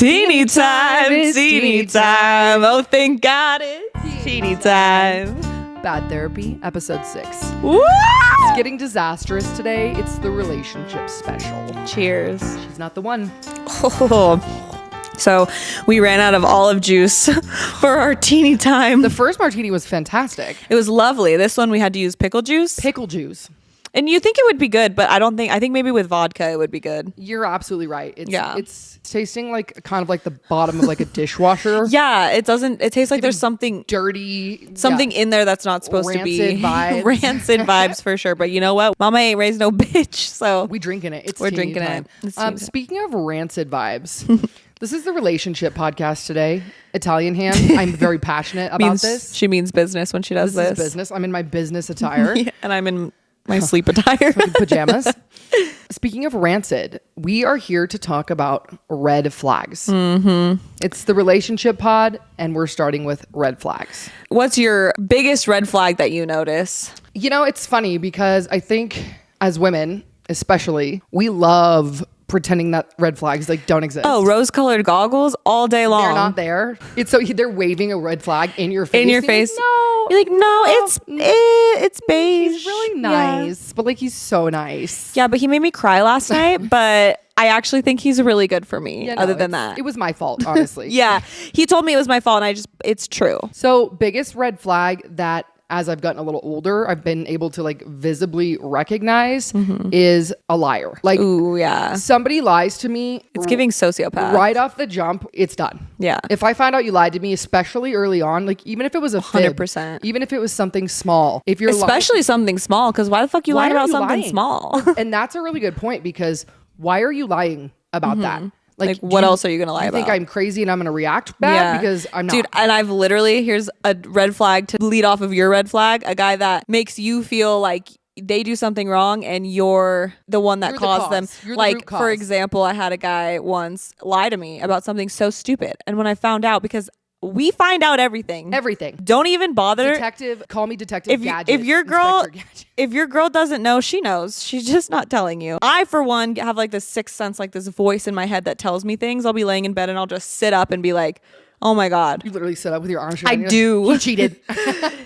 Teeny time, teeny time. Oh, thank God it's teeny time. Bad Therapy, episode 6. Woo! It's getting disastrous today. It's the relationship special. Cheers. She's not the one. So we ran out of olive juice for our teeny time. The first martini was fantastic. It was lovely. This one we had to use pickle juice. Pickle juice. And you think it would be good, but I think maybe with vodka it would be good. You're absolutely right. It's It's tasting like kind of like the bottom of like a dishwasher. Yeah, it tastes like there's something dirty. In there that's not supposed to be. Rancid vibes. Rancid vibes for sure. But you know what? Mama ain't raised no bitch. So We drinking it. we're drinking it. Speaking of rancid vibes, this is the relationship podcast today. Italian hand. I'm very passionate about this. She means business when she does this. This is business. I'm in my business attire. Yeah, and I'm in my sleep attire. Pajamas. Speaking of rancid, we are here to talk about red flags. Mm-hmm. It's the relationship pod, and we're starting with red flags. What's your biggest red flag that you notice? You know, it's funny because I think as women, especially, we love pretending that red flags like don't exist. Oh, rose-colored goggles all day long. They're not there. It's so they're waving a red flag in your face. In your face. Like, no. You're like, no, it's beige. He's really nice, but like he's so nice. Yeah, but he made me cry last night, but I actually think he's really good for me other than that. It was my fault, honestly. Yeah, he told me it was my fault and it's true. So biggest red flag that as I've gotten a little older, I've been able to like visibly recognize is a liar. Like, ooh, yeah. Somebody lies to me. It's giving sociopath. Right off the jump, it's done. Yeah. If I find out you lied to me, especially early on, like even if it was a fib, 100%. even if it was something small, if you're especially something small, because why the fuck you lied about something small? And that's a really good point because why are you lying about that? Like what else are you going to lie about? I think I'm crazy and I'm going to react bad because I'm not. Dude, and I've literally, here's a red flag to lead off of your red flag. A guy that makes you feel like they do something wrong and you're the one that caused them. You're like, the root cause. For example, I had a guy once lie to me about something so stupid. And when I found out, because we find out everything. Don't even bother. Detective, call me Detective Gadget. If your girl doesn't know, she knows. She's just not telling you. I, for one, have like this sixth sense, like this voice in my head that tells me things. I'll be laying in bed and I'll just sit up and be like, oh my God. You literally sit up with your arms. I do. You cheated.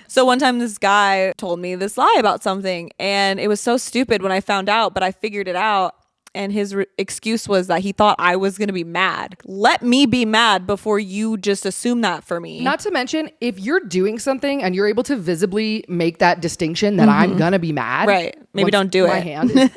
So one time this guy told me this lie about something and it was so stupid when I found out, but I figured it out. And his excuse was that he thought I was going to be mad. Let me be mad before you just assume that for me. Not to mention, if you're doing something and you're able to visibly make that distinction that I'm going to be mad. Right. Maybe don't do my it. Hand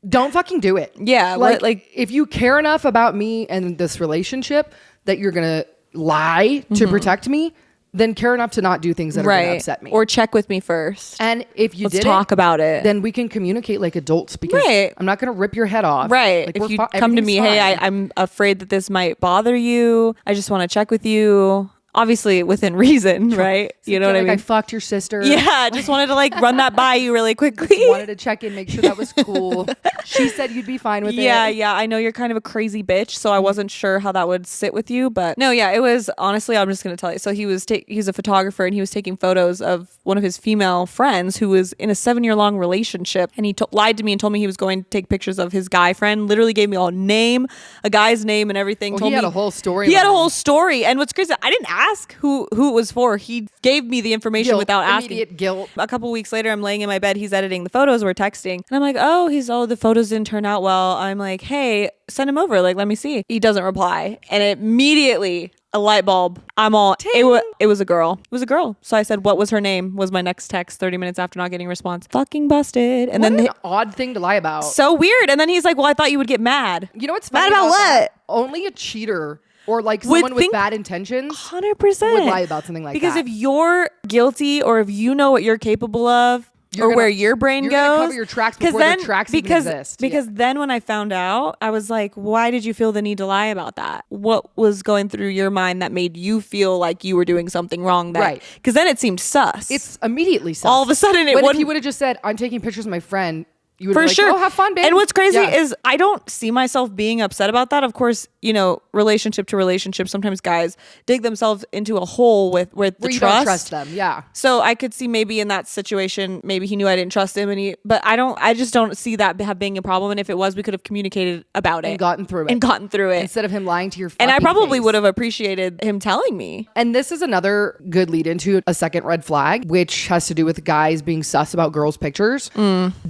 don't fucking do it. Yeah. Like if you care enough about me and this relationship that you're going to lie to protect me, then care enough to not do things that are going to upset me. Or check with me first. And if you Let's talk about it. Then we can communicate like adults because I'm not going to rip your head off. Right. Like, if you come to me, hey, I'm afraid that this might bother you. I just want to check with you. Obviously within reason, right? You know what I mean? I fucked your sister. Yeah, I just wanted to like run that by you really quickly. Just wanted to check in, make sure that was cool. She said you'd be fine with it. Yeah. I know you're kind of a crazy bitch, so I wasn't sure how that would sit with you. But no, yeah, it was honestly, I'm just going to tell you. So he's a photographer and he was taking photos of one of his female friends who was in a 7-year-long relationship. And he lied to me and told me he was going to take pictures of his guy friend, literally gave me a guy's name and everything. He had a whole story. He had a whole story. And what's crazy, I didn't ask who it was for. He gave me the information without asking. Immediate guilt. A couple weeks later, I'm laying in my bed. He's editing the photos. We're texting. And I'm like, the photos didn't turn out well. I'm like, hey, send him over. Like, let me see. He doesn't reply. And immediately a light bulb. It was a girl. It was a girl. So I said, what was her name? Was my next text 30 minutes after not getting a response. Fucking busted. And what then an odd thing to lie about. So weird. And then he's like, well, I thought you would get mad. You know what's funny mad about what? That? Only a cheater or like someone with bad intentions 100% would lie about something like because that. Because if you're guilty or if you know what you're capable of where your brain you're goes. You're cover your tracks before their tracks even exist. Because then when I found out, I was like, why did you feel the need to lie about that? What was going through your mind that made you feel like you were doing something wrong? Right. Because then it seemed sus. It's immediately sus. All of a sudden if he would have just said, I'm taking pictures of my friend, you would For be like, sure. oh, have fun, babe. And what's crazy Yeah. is I don't see myself being upset about that. Of course, you know, relationship to relationship, sometimes guys dig themselves into a hole with the where you trust. don't trust them. Yeah. So I could see maybe in that situation, maybe he knew I didn't trust him, but I just don't see that being a problem. And if it was, we could have communicated about it And gotten through it. Instead of him lying to your fucking And I probably face. would have appreciated him telling me. And this is another good lead into a second red flag, which has to do with guys being sus about girls' pictures.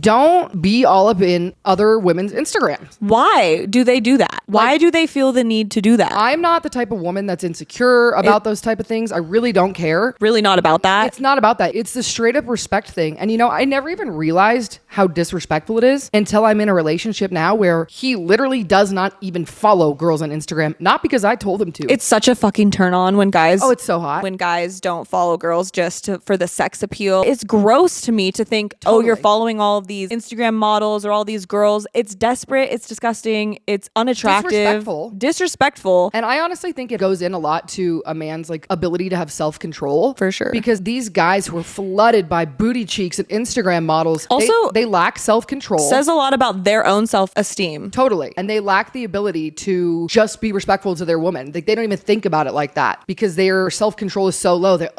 Don't be all up in other women's Instagrams. Why do they do that? Why do they feel the need to do that? I'm not the type of woman that's insecure about those type of things. I really don't care. Really not about that. It's not about that. It's the straight up respect thing. And you know, I never even realized how disrespectful it is until I'm in a relationship now where he literally does not even follow girls on Instagram. Not because I told him to. It's such a fucking turn on when guys. Oh, it's so hot. When guys don't follow girls just for the sex appeal. It's gross to me to think, oh, you're following all of these Instagram models or all these girls. It's desperate. It's disgusting. It's unattractive. Disrespectful. And I honestly think it goes in a lot to a man's like ability to have self-control. For sure. Because these guys who are flooded by booty cheeks and Instagram models, also they lack self-control. Says a lot about their own self-esteem. Totally. And they lack the ability to just be respectful to their woman. Like, they don't even think about it like that because their self-control is so low. They're,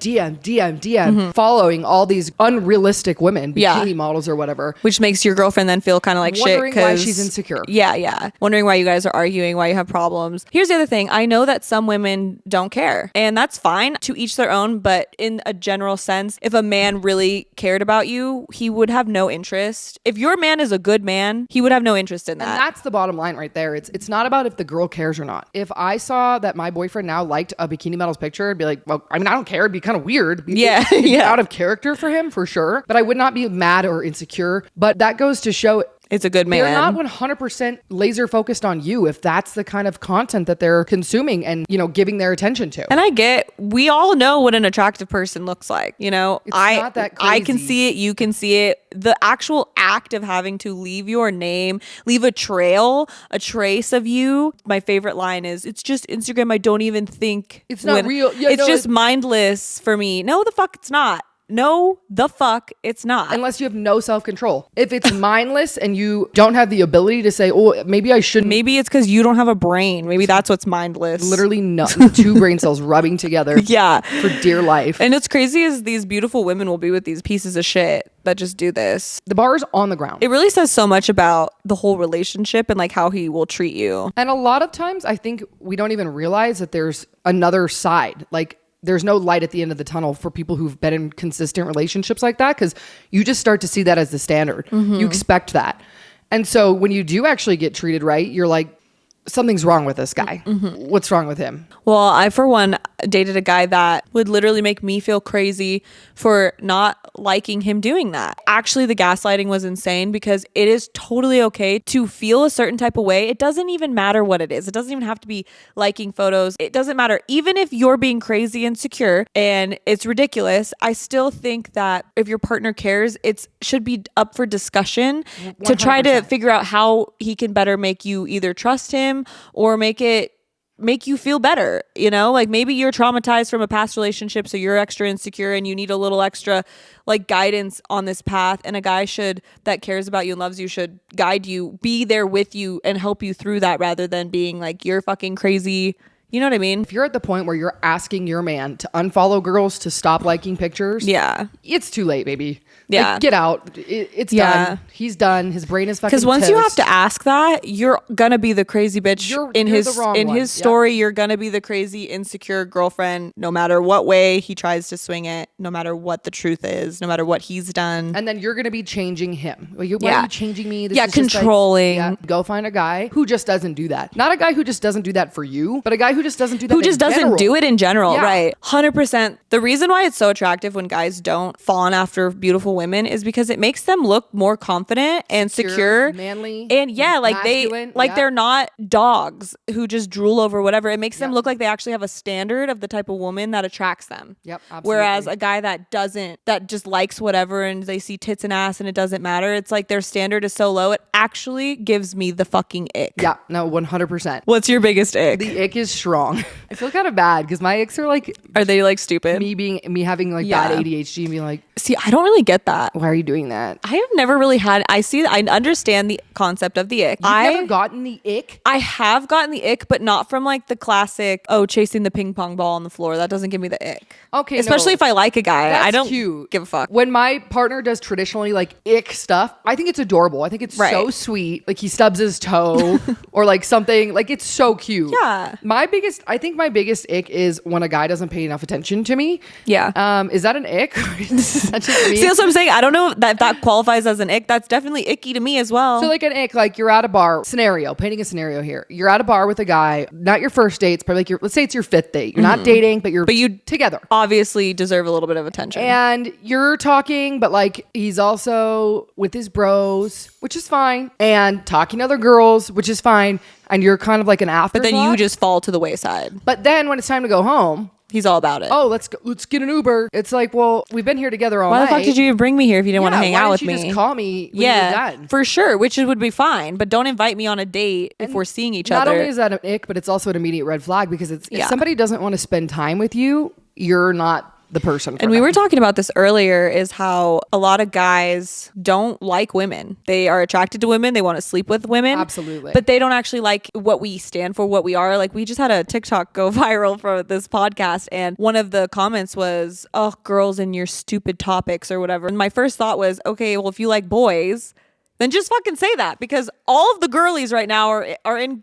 DM, following all these unrealistic women, bikini models or whatever. Which makes your girlfriend then feel kind of like wondering shit. Why she's insecure. Yeah. Wondering why you guys are arguing, why you have problems. Here's the other thing. I know that some women don't care, and that's fine, to each their own. But in a general sense, if a man really cared about you, he would have no interest. If your man is a good man, he would have no interest in that. And that's the bottom line right there. It's not about if the girl cares or not. If I saw that my boyfriend now liked a bikini model's picture, I'd be like, well, I mean, I don't care. It'd be kind of weird. It'd be out of character for him, for sure. But I would not be mad or insecure. But that goes to show it's a good man. They're not 100% laser focused on you if that's the kind of content that they're consuming and, you know, giving their attention to. And we all know what an attractive person looks like. You know, it's not that crazy. I can see it. You can see it. The actual act of having to leave your name, leave a trace of you. My favorite line is, it's just Instagram. I don't even think it's not real. Yeah, it's just mindless for me. No, the fuck it's not. No, the fuck it's not. Unless you have no self-control. If it's mindless and you don't have the ability to say, oh, maybe I shouldn't. Maybe it's because you don't have a brain. Maybe that's what's mindless. Literally two brain cells rubbing together. Yeah. For dear life. And it's crazy is these beautiful women will be with these pieces of shit that just do this. The bar is on the ground. It really says so much about the whole relationship and like how he will treat you. And a lot of times I think we don't even realize that there's another side. Like, there's no light at the end of the tunnel for people who've been in consistent relationships like that, because you just start to see that as the standard. You expect that. And so when you do actually get treated right, you're like, something's wrong with this guy. What's wrong with him? Well, I, for one, dated a guy that would literally make me feel crazy for not liking him doing that. Actually, the gaslighting was insane because it is totally okay to feel a certain type of way. It doesn't even matter what it is. It doesn't even have to be liking photos. It doesn't matter. Even if you're being crazy insecure and it's ridiculous, I still think that if your partner cares, it should be up for discussion 100%. To try to figure out how he can better make you either trust him or make you feel better. You know, like maybe you're traumatized from a past relationship, so you're extra insecure and you need a little extra like guidance on this path, and a guy that cares about you and loves you should guide you, be there with you and help you through that, rather than being like, you're fucking crazy. You know what I mean? If you're at the point where you're asking your man to unfollow girls, to stop liking pictures, it's too late, baby. Yeah. Like, get out. It's done. He's done. His brain is fucking Because once you toast. have to ask that, you're gonna be the crazy bitch. In his story, you're gonna be the crazy insecure girlfriend, no matter what way he tries to swing it, no matter what the truth is, no matter what he's done. And then you're gonna be changing him. Why are you changing me? This is controlling. Just like, go find a guy who just doesn't do that. Not a guy who just doesn't do that for you, but a guy who just doesn't do that. Who just doesn't do it in general, right? 100%. The reason why it's so attractive when guys don't fawn after beautiful women is because it makes them look more confident and secure, manly, and masculine, they're not dogs who just drool over whatever. It makes them look like they actually have a standard of the type of woman that attracts them. Absolutely. Whereas a guy that just likes whatever and they see tits and ass and it doesn't matter, it's like their standard is so low, it actually gives me the fucking ick. 100%. What's your biggest ick? The ick is strong. I feel kind of bad because my icks are like, are they like stupid? Me having like bad ADHD and being like, See, I don't really get that. Why are you doing that? I have never really had, I understand the concept of the ick. You've never gotten the ick? I have gotten the ick, but not from like the classic, chasing the ping pong ball on the floor. That doesn't give me the ick. Okay, especially if I like a guy. That's I don't cute. give a fuck. When my partner does traditionally like ick stuff, I think it's adorable. I think it's so sweet. Like he stubs his toe or like something. Like it's so cute. Yeah. I think my biggest ick is when a guy doesn't pay enough attention to me. Yeah. Is that an ick? Is that just me? See, that's what I'm saying. I don't know if that qualifies as an ick. That's definitely icky to me as well. So like an ick, like you're at a bar, painting a scenario here. You're at a bar with a guy, not your first date. It's probably like let's say it's your 5th date. You're not dating, but you together. Obviously deserve a little bit of attention. And you're talking, but like he's also with his bros, which is fine, and talking to other girls, which is fine. And you're kind of like an afterthought. But then you just fall to the wayside. But then when it's time to go home, he's all about it. Oh, let's get an Uber. It's like, well, we've been here together all night. Why the fuck did you even bring me here if you didn't want to hang out with me? Why didn't you just call me when you're done? For sure, which would be fine. But don't invite me on a date if we're seeing each other. Not only is that an ick, but it's also an immediate red flag because if somebody doesn't want to spend time with you, you're not the person. And we were talking about this earlier, is how a lot of guys don't like women. They are attracted to women. They want to sleep with women. Absolutely. But they don't actually like what we stand for, what we are. Like, we just had a TikTok go viral for this podcast. And one of the comments was, oh, girls and your stupid topics or whatever. And my first thought was, okay, well, if you like boys, then just fucking say that, because all of the girlies right now are in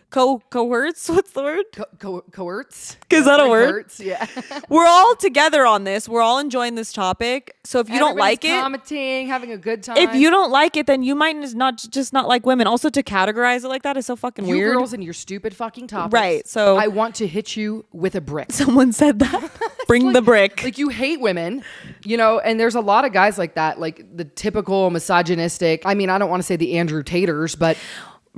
cohorts. What's the word? Cohorts. Is that a word? Cohorts, yeah. We're all together on this. We're all enjoying this topic. So if you don't like it, commenting, having a good time. If you don't like it, then you might not like women. Also, to categorize it like that is so fucking weird. You girls and your stupid fucking topics. Right. So I want to hit you with a brick. Someone said that. Bring the brick. Like, you hate women, and there's a lot of guys like that, like the typical misogynistic. I mean, I don't want to say the Andrew Taters, but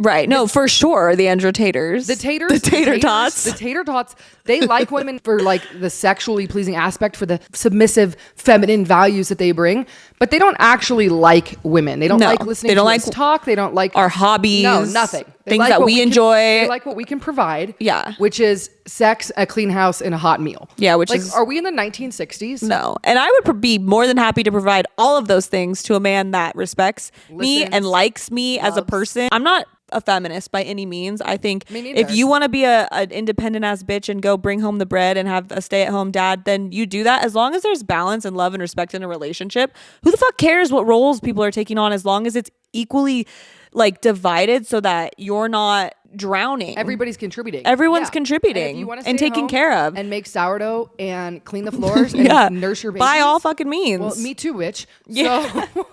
right. No, for sure. The Andrew Taters. The taters. The tater tots. The tater tots. They like women for like the sexually pleasing aspect, for the submissive feminine values that they bring, but they don't actually like women. They don't like listening to us talk. They don't like our hobbies. No, nothing. Things that we enjoy. They like what we can provide. Yeah. Which is sex, a clean house, and a hot meal. Yeah. Are we in the 1960s? No. And I would be more than happy to provide all of those things to a man that respects me and likes me as a person. I'm not a feminist by any means. I think if you want to be an independent ass bitch and go bring home the bread and have a stay-at-home dad, then you do that. As long as there's balance and love and respect in a relationship, who the fuck cares what roles people are taking on, as long as it's equally like divided so that you're not drowning. Everybody's contributing. Everyone's contributing and taking care of. And make sourdough and clean the floors and nurse your babies. By all fucking means. Well, me too, witch. Yeah. So.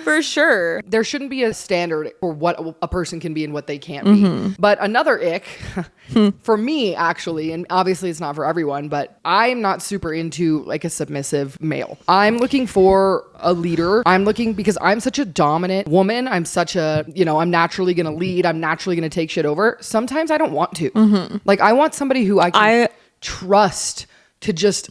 For sure. There shouldn't be a standard for what a person can be and what they can't be. But another ick, for me actually, and obviously it's not for everyone, but I'm not super into like a submissive male. I'm looking for a leader. Because I'm such a dominant woman. I'm such a, I'm naturally going to lead. I'm naturally going to take shit over. Sometimes I don't want to. Like, I want somebody who I can trust to just...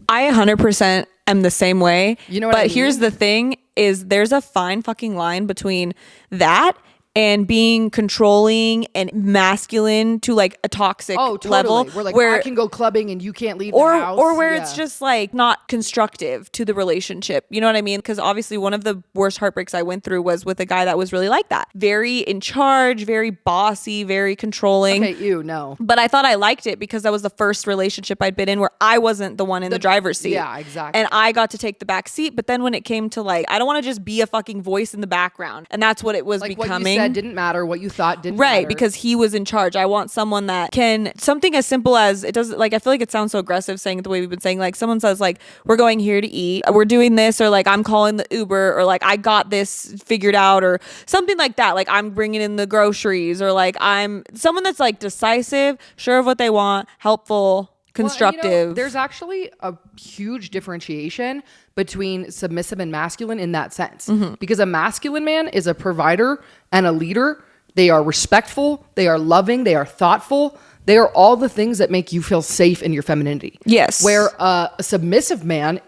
I 100% am the same way. You know what I mean? But here's the thing, is there's a fine fucking line between that and being controlling and masculine to like a toxic level. We're like, I can go clubbing and you can't leave the house. Or where it's just like not constructive to the relationship. You know what I mean? Because obviously one of the worst heartbreaks I went through was with a guy that was really like that. Very in charge, very bossy, very controlling. Okay, no. But I thought I liked it because that was the first relationship I'd been in where I wasn't the one in the driver's seat. Yeah, exactly. And I got to take the back seat. But then when it came to like, I don't want to just be a fucking voice in the background. And that's what it was like becoming. What you said didn't matter. What you thought didn't matter. Right, because he was in charge. I want someone that can, something as simple as, it doesn't, like, I feel like it sounds so aggressive saying it the way we've been saying, like someone says like, we're going here to eat, we're doing this, or like I'm calling the Uber, or like I got this figured out, or something like that. Like I'm bringing in the groceries, or like I'm someone that's like decisive, sure of what they want, helpful, constructive. There's actually a huge differentiation between submissive and masculine in that sense. Because a masculine man is a provider and a leader. They are respectful, they are loving, they are thoughtful. They are all the things that make you feel safe in your femininity. Yes. Where a submissive man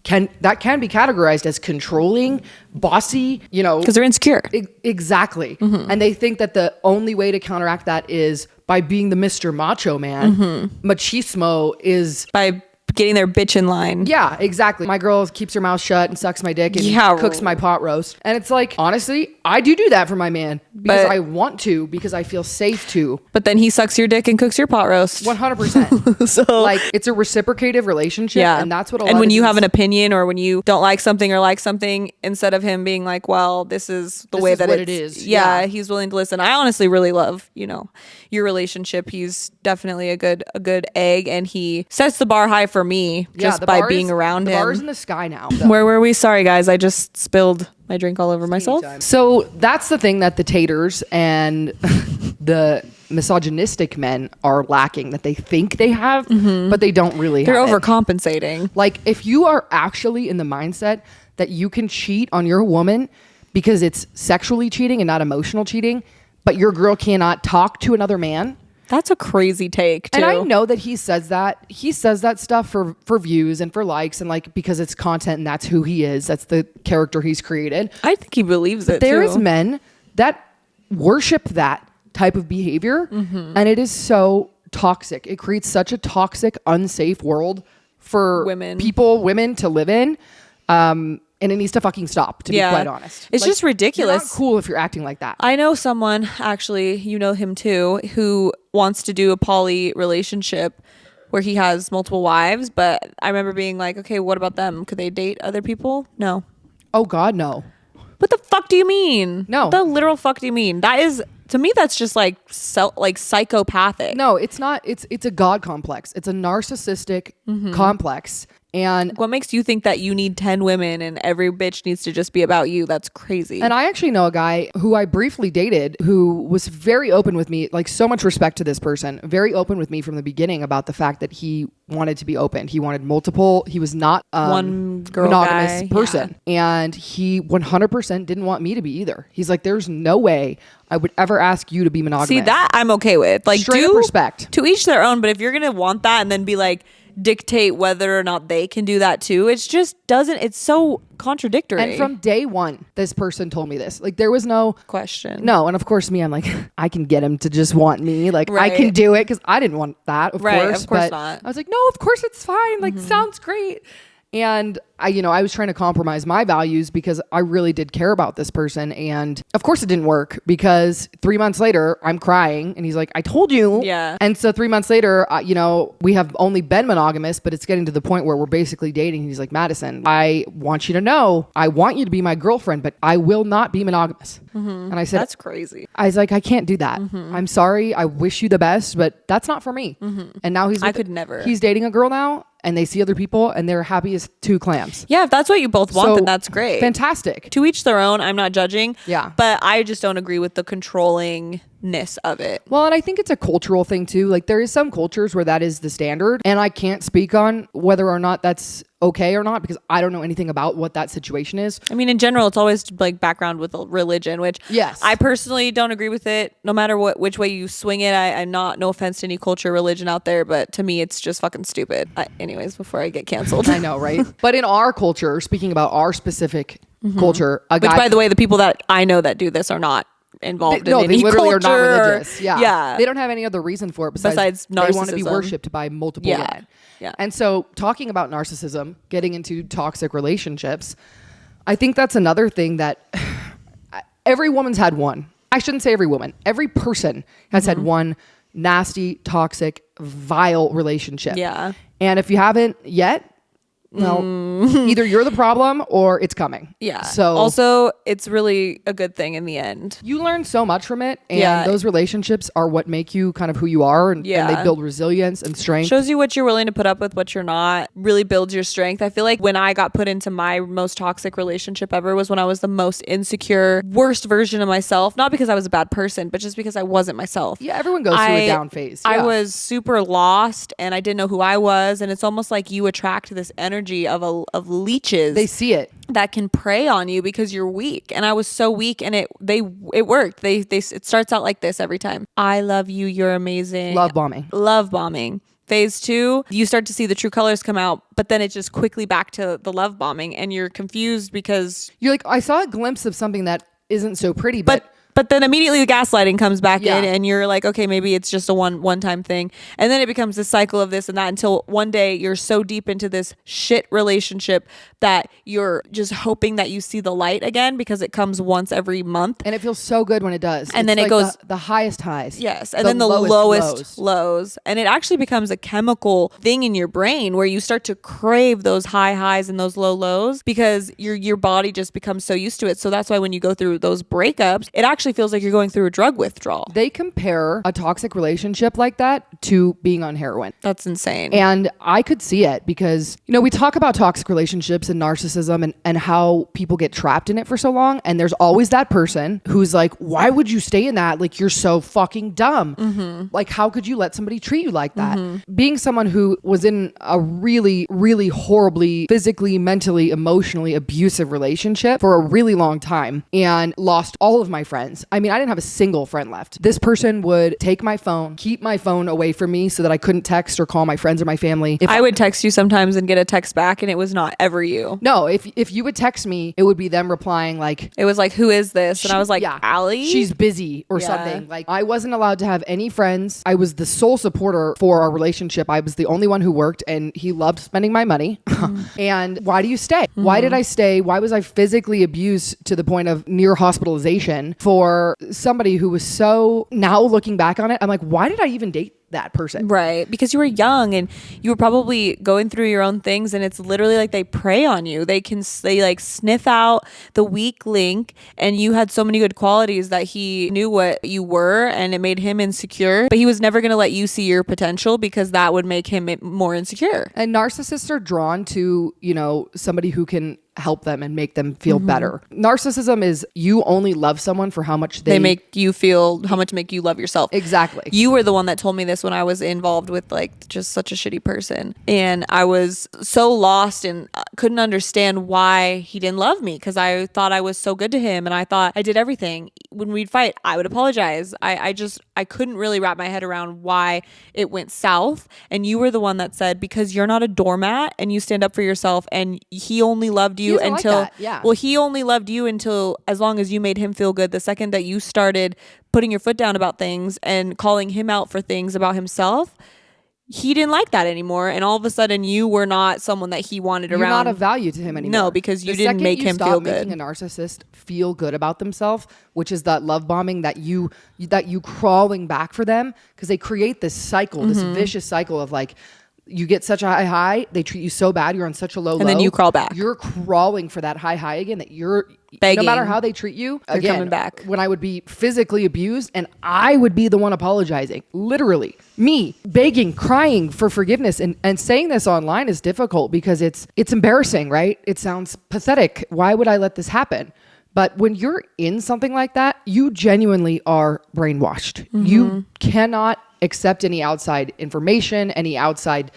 can be categorized as controlling, bossy, because they're insecure. Exactly. And they think that the only way to counteract that is by being the Mr. Macho Man. Machismo is by getting their bitch in line. Yeah, exactly. My girl keeps her mouth shut and sucks my dick and cooks my pot roast. And it's like, honestly, I do that for my man because I want to, because I feel safe to. But then he sucks your dick and cooks your pot roast. 100%. So like, it's a reciprocative relationship. Yeah. And that's what and when you have an opinion, or when you don't like something or like something, instead of him being like, well, this is the way that it is. Yeah, he's willing to listen. I honestly really love, your relationship. He's definitely a good egg, and he sets the bar high for me just by being around him. The bar's in the sky now. Where were we? Sorry, guys. I just spilled my drink all over myself. So that's the thing that the taters and the misogynistic men are lacking, that they think they have, but they don't really have. They're overcompensating. Like, if you are actually in the mindset that you can cheat on your woman because it's sexually cheating and not emotional cheating, but your girl cannot talk to another man. That's a crazy take, too. And I know that he says that stuff for views and for likes, and like, because it's content and that's who he is. That's the character he's created. I think he believes it, There too. is men that worship that type of behavior, and it is so toxic. It creates such a toxic, unsafe world for women to live in. And it needs to fucking stop, to be quite honest. It's just ridiculous. You're not cool if you're acting like that. I know someone, actually, you know him too, who wants to do a poly relationship where he has multiple wives. But I remember being like, okay, what about them? Could they date other people? No. Oh, God, no. What the fuck do you mean? No. What the literal fuck do you mean? That is, to me, that's just like psychopathic. No, it's not. It's a God complex. It's a narcissistic complex. And what makes you think that you need 10 women and every bitch needs to just be about you? That's crazy. And I actually know a guy who I briefly dated who was very open with me, like, so much respect to this person, very open with me from the beginning about the fact that he wanted to be open. He wanted multiple. He was not one girl monogamous guy. person. Yeah. And he 100% didn't want me to be either. He's like, there's no way I would ever ask you to be monogamous. See, that I'm okay with. Like, straight up respect. To each their own. But if you're going to want that and then be like, dictate whether or not they can do that too, it's so contradictory. And from day one, this person told me this. Like, there was no question. No. And of course, me, I'm like, I can get him to just want me. Like, right. I can do it, because I didn't want that, of course. Of course but not. I was like, no, of course it's fine. Like, sounds great. And I was trying to compromise my values because I really did care about this person. And of course it didn't work, because 3 months later I'm crying and he's like, I told you. Yeah. And so 3 months later, we have only been monogamous, but it's getting to the point where we're basically dating. He's like, Madison, I want you to know, I want you to be my girlfriend, but I will not be monogamous. And I said, that's crazy. I was like, I can't do that. I'm sorry. I wish you the best, but that's not for me. And now I could never. He's dating a girl now, and they see other people and they're happy as two clams. Yeah, if that's what you both want, then that's great. Fantastic. To each their own. I'm not judging. Yeah. But I just don't agree with the controllingness of it. Well, and I think it's a cultural thing too. Like, there is some cultures where that is the standard, and I can't speak on whether or not that's okay or not, because I don't know anything about what that situation is. I mean, in general, it's always like background with religion, which yes, I personally don't agree with it. No matter which way you swing it, I'm not, no offense to any culture, religion out there, but to me, it's just fucking stupid. Anyways, before I get canceled. I know, right? But in our culture, speaking about our specific culture, which, by the way, the people that I know that do this are not involved in any they literally culture are not religious. Yeah. They don't have any other reason for it besides narcissism. They want to be worshipped by multiple women. Yeah. And so, talking about narcissism, getting into toxic relationships, I think that's another thing that every woman's had one. I shouldn't say every woman. Every person has had one nasty, toxic, vile relationship. Yeah. And if you haven't yet, well, either you're the problem or it's coming. Yeah. So also, it's really a good thing in the end. You learn so much from it, and those relationships are what make you kind of who you are, and they build resilience and strength. Shows you what you're willing to put up with, what you're not. Really builds your strength. I feel like when I got put into my most toxic relationship ever was when I was the most insecure, worst version of myself. Not because I was a bad person, but just because I wasn't myself. Yeah, everyone goes through a down phase. Yeah. I was super lost, and I didn't know who I was, and it's almost like you attract this energy of leeches. They see it. That can prey on you because you're weak. And I was so weak, and it worked. It starts out like this every time. I love you. You're amazing. Love bombing. Phase 2, you start to see the true colors come out, but then it just quickly back to the love bombing, and you're confused because you're like, I saw a glimpse of something that isn't so pretty, but But then immediately the gaslighting comes back Yeah. in and you're like, okay, maybe it's just a one-time thing. And then it becomes a cycle of this and that until one day you're so deep into this shit relationship that you're just hoping that you see the light again because it comes once every month. And it feels so good when it does. And It's then it like goes the highest highs. Yes. And then the lowest lows. And it actually becomes a chemical thing in your brain where you start to crave those high highs and those low lows because your body just becomes so used to it. So that's why when you go through those breakups, it actually feels like you're going through a drug withdrawal. They compare a toxic relationship like that to being on heroin. That's insane. And I could see it because, you know, we talk about toxic relationships and narcissism and how people get trapped in it for so long. And there's always that person who's like, why would you stay in that? Like, you're so fucking dumb. Like, how could you let somebody treat you like that? Being someone who was in a really, really horribly physically, mentally, emotionally abusive relationship for a really long time and lost all of my friends. I mean, I didn't have a single friend left. This person would take my phone, keep my phone away from me so that I couldn't text or call my friends or my family. If I would text you sometimes and get a text back and it was not ever you. No, if you would text me, it would be them replying like, it was like, who is this? And I was like, Allie? She's busy or something. Like, I wasn't allowed to have any friends. I was the sole supporter for our relationship. I was the only one who worked and he loved spending my money. And why do you stay? Why did I stay? Why was I physically abused to the point of near hospitalization for somebody who was so, now looking back on it, I'm like, why did I even date that person? Right. Because you were young and you were probably going through your own things and it's literally like they prey on you. They like sniff out the weak link and you had so many good qualities that he knew what you were and it made him insecure, but he was never going to let you see your potential because that would make him more insecure. And narcissists are drawn to, you know, somebody who can help them and make them feel better. Narcissism is you only love someone for how much they make you feel, how much make you love yourself. Exactly. You were the one that told me this when I was involved with like just such a shitty person. And I was so lost and couldn't understand why he didn't love me because I thought I was so good to him and I thought I did everything. When we'd fight, I would apologize. I couldn't really wrap my head around why it went south. And you were the one that said, because you're not a doormat and you stand up for yourself and he only loved you until well, he only loved you until as long as you made him feel good. The second that you started putting your foot down about things and calling him out for things about himself, he didn't like that anymore. And all of a sudden you were not someone that he wanted around. You're not of value to him anymore. No, because you didn't make him feel good. Making a narcissist feel good about themselves, which is that love bombing, that you crawling back for them, because they create this cycle, this vicious cycle of like, you get such a high, they treat you so bad, you're on such a low, and then you crawl back. You're crawling for that high again, that you're begging. No matter how they treat you, you're again, coming back. When I would be physically abused and I would be the one apologizing, literally me begging, crying for forgiveness, and saying this online is difficult because it's embarrassing, right? It sounds pathetic. Why would I let this happen? But when you're in something like that, you genuinely are brainwashed. You cannot accept any outside information, any outside,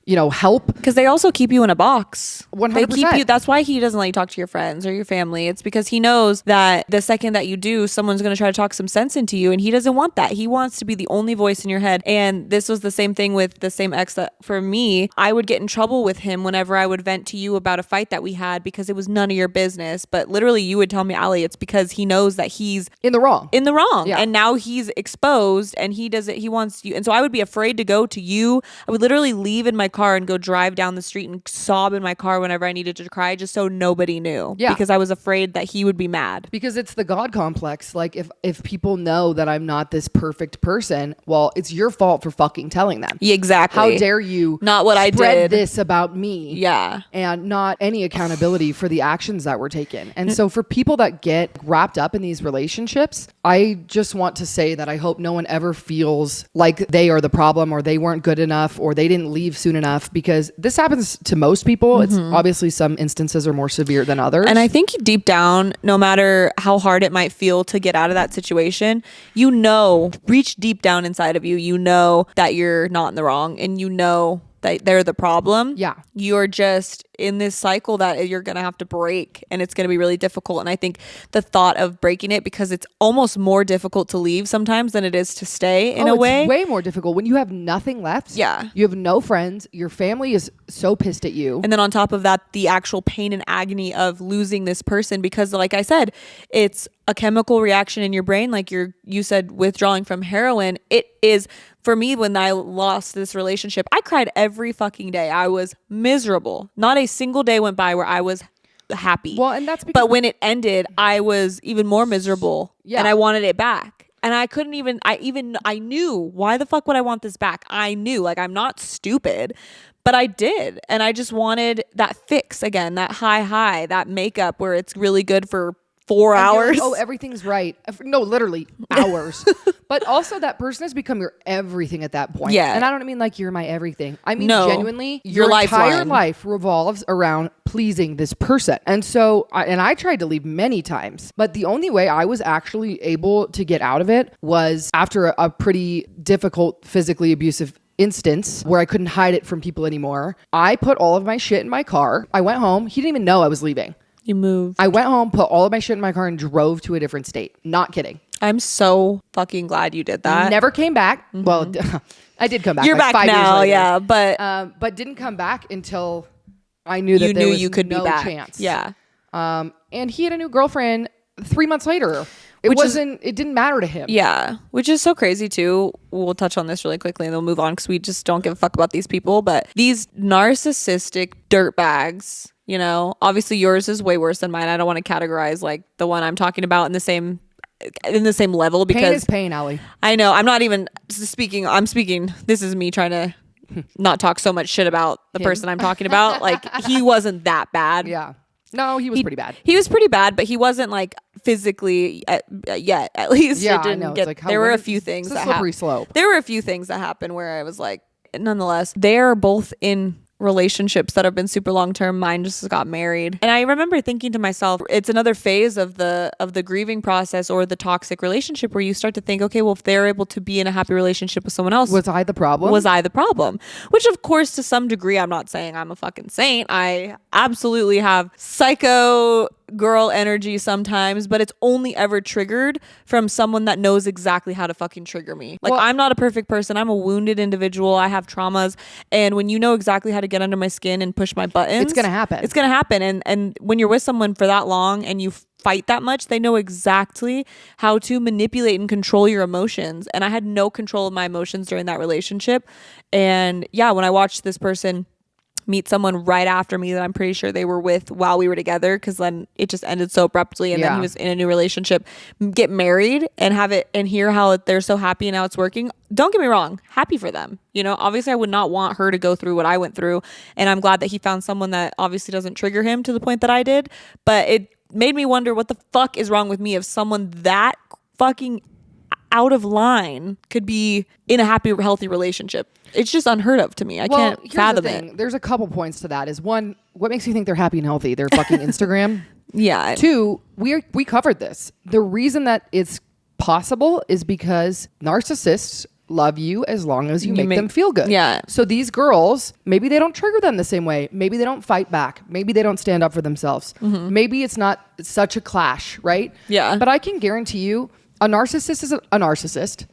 help. Because they also keep you in a box. 100%. They keep you. That's why he doesn't let you talk to your friends or your family. It's because he knows that the second that you do, someone's going to try to talk some sense into you. And he doesn't want that. He wants to be the only voice in your head. And this was the same thing with the same ex that for me, I would get in trouble with him whenever I would vent to you about a fight that we had because it was none of your business. But literally you would tell me, Allie, it's because he knows that he's in the wrong. Yeah. And now he's exposed and he wants you. And so I would be afraid to go to you. I would literally leave in my car and go drive down the street and sob in my car whenever I needed to cry just so nobody knew. Yeah. Because I was afraid that he would be mad. Because it's the God complex. Like if people know that I'm not this perfect person, well, it's your fault for fucking telling them. Yeah, exactly. How dare you not what I did. Spread this about me. Yeah. And not any accountability for the actions that were taken. And so for people that get wrapped up in these relationships, I just want to say that I hope no one ever feels like they are the problem or they weren't good enough or they didn't leave soon enough, because this happens to most people. It's obviously some instances are more severe than others. And I think deep down, no matter how hard it might feel to get out of that situation, reach deep down inside of you, you know that you're not in the wrong and you know that they're the problem. Yeah. You're just in this cycle that you're going to have to break, and it's going to be really difficult. And I think the thought of breaking it, because it's almost more difficult to leave sometimes than it is to stay in a way. It's way more difficult when you have nothing left. Yeah. You have no friends. Your family is so pissed at you. And then on top of that, the actual pain and agony of losing this person, because like I said, it's a chemical reaction in your brain. Like you said, withdrawing from heroin. It is, for me, when I lost this relationship, I cried every fucking day. I was miserable. Not a single day went by where I was happy. Well, and that's because, but when it ended, I was even more miserable. Yeah. And I wanted it back. And I couldn't even, I knew, why the fuck would I want this back? I knew, like, I'm not stupid, but I did. And I just wanted that fix again, that high, that makeup where it's really good for 4 hours. Like, oh, everything's right. No, literally hours. But also that person has become your everything at that point. Yeah. And I don't mean like you're my everything. I mean, no, genuinely, your entire life revolves around pleasing this person. And so, I tried to leave many times, but the only way I was actually able to get out of it was after a pretty difficult, physically abusive instance where I couldn't hide it from people anymore. I put all of my shit in my car. I went home. He didn't even know I was leaving. You moved. I went home, put all of my shit in my car, and drove to a different state. Not kidding. I'm so fucking glad you did that. Never came back. Mm-hmm. Well, I did come back. You're like back 5 now, years later. yeah, but didn't come back until I knew that there was you could no be back. chance. Yeah. And he had a new girlfriend 3 months later. It didn't matter to him. Yeah, which is so crazy too. We'll touch on this really quickly and then we'll move on because we just don't give a fuck about these people. But these narcissistic dirtbags, you know, obviously yours is way worse than mine. I don't want to categorize like the one I'm talking about in the same level, because pain is pain, Allie. I know. I'm not even speaking. I'm speaking. This is me trying to not talk so much shit about the person I'm talking about. Like, he wasn't that bad. Yeah. No, he was pretty bad. He was pretty bad, but he wasn't like physically yet. At least yeah, it didn't I know. get. Like, there were a few things that happened. Slope. There were a few things that happened where I was like, nonetheless, they are both in relationships that have been super long term. Mine just got married, and I remember thinking to myself, it's another phase of the grieving process or the toxic relationship where you start to think, okay, well, if they're able to be in a happy relationship with someone else, was I the problem? Which, of course, to some degree, I'm not saying I'm a fucking saint. I absolutely have psycho girl energy sometimes, but it's only ever triggered from someone that knows exactly how to fucking trigger me. Like, I'm not a perfect person. I'm a wounded individual. I have traumas, and when you know exactly how to get under my skin and push my buttons, it's gonna happen. And when you're with someone for that long and you fight that much, they know exactly how to manipulate and control your emotions. And I had no control of my emotions during that relationship. And yeah, when I watched this person meet someone right after me that I'm pretty sure they were with while we were together, because then it just ended so abruptly, and then he was in a new relationship, get married and have it and hear how they're so happy and how it's working. Don't get me wrong, happy for them. You know, obviously I would not want her to go through what I went through, and I'm glad that he found someone that obviously doesn't trigger him to the point that I did. But it made me wonder, what the fuck is wrong with me if someone that fucking out of line could be in a happy, healthy relationship? It's just unheard of to me. I can't fathom it. There's a couple points to that. Is one, what makes you think they're happy and healthy? Their fucking Instagram. Yeah. Two, we covered this. The reason that it's possible is because narcissists love you as long as you make them feel good. Yeah. So these girls, maybe they don't trigger them the same way. Maybe they don't fight back. Maybe they don't stand up for themselves. Mm-hmm. Maybe it's not such a clash, right? Yeah. But I can guarantee you, a narcissist is a narcissist.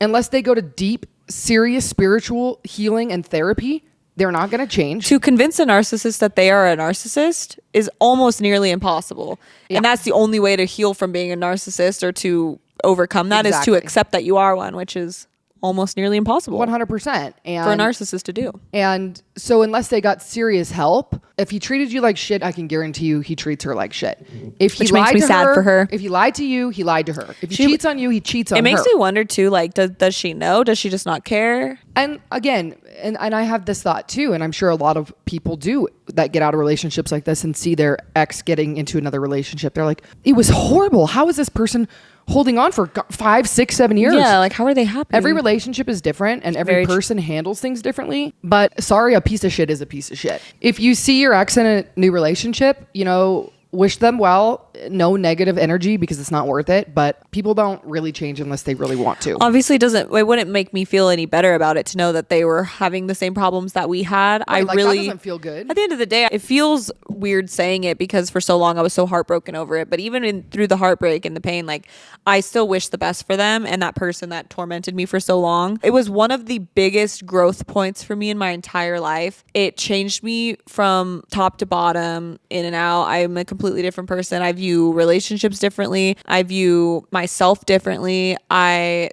Unless they go to deep, serious spiritual healing and therapy, they're not going to change. To convince a narcissist that they are a narcissist is almost nearly impossible. Yeah. And that's the only way to heal from being a narcissist, or to overcome that, is to accept that you are one, which is almost nearly impossible. 100%. And for a narcissist to do. And so unless they got serious help, if he treated you like shit, I can guarantee you he treats her like shit. If he Which makes me sad for her. If he lied to you, he lied to her. If he cheats on you, he cheats on her. It makes me wonder too, like, does she know? Does she just not care? And again, and I have this thought too, and I'm sure a lot of people do that get out of relationships like this and see their ex getting into another relationship. They're like, it was horrible. How is this person holding on for 5, 6, 7 years? Yeah, like, how are they happy? Every relationship is different, and every person handles things differently. But sorry, a piece of shit is a piece of shit. If you see your ex in a new relationship, you know, wish them well. no negative energy because it's not worth it, but people don't really change unless they really want to. Obviously it wouldn't make me feel any better about it to know that they were having the same problems that we had. Right, that doesn't feel good. At the end of the day, it feels weird saying it because for so long I was so heartbroken over it. But even through the heartbreak and the pain, like I still wish the best for them and that person that tormented me for so long. It was one of the biggest growth points for me in my entire life. It changed me from top to bottom, in and out. I'm a completely different person. I view relationships differently. I view myself differently.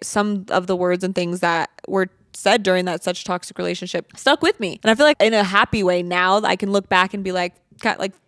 Some of the words and things that were said during that such toxic relationship stuck with me. And I feel like in a happy way now I can look back and be like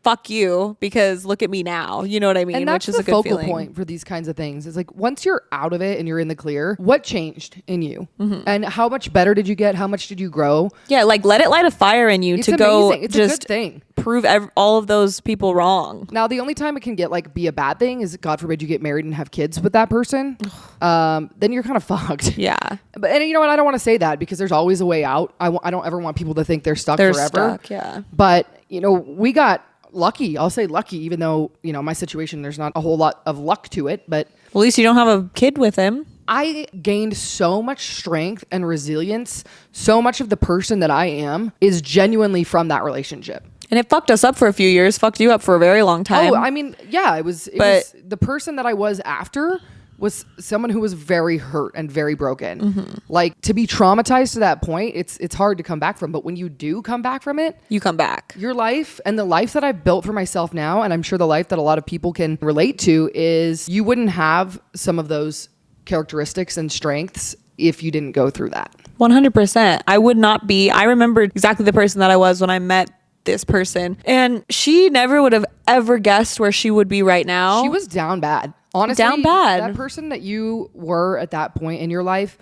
fuck you, because look at me now. You know what I mean? And that's which is the a good focal feeling. point for these kinds of things. It's like once you're out of it and you're in the clear, what changed in you? And how much better did you get? How much did you grow? Yeah, like let it light a fire in you. It's to amazing. go It's just a good thing. Prove all of those people wrong. Now, the only time it can get be a bad thing is, God forbid, you get married and have kids with that person. Then you're kind of fucked. Yeah. And you know what? I don't want to say that because there's always a way out. I don't ever want people to think they're stuck forever. Stuck, yeah. But, we got lucky. I'll say lucky, even though, my situation, there's not a whole lot of luck to it. But at least you don't have a kid with him. I gained so much strength and resilience. So much of the person that I am is genuinely from that relationship. And it fucked us up for a few years, fucked you up for a very long time. Oh, I mean, yeah, it was the person that I was after was someone who was very hurt and very broken. Like, to be traumatized to that point, it's hard to come back from. But when you do come back from it, you come back. Your life and the life that I've built for myself now, and I'm sure the life that a lot of people can relate to, is you wouldn't have some of those characteristics and strengths if you didn't go through that. 100%. I would not be. I remember exactly the person that I was when I met this person, and she never would have ever guessed where she would be right now. She was down bad. Honestly, down bad. That person that you were at that point in your life,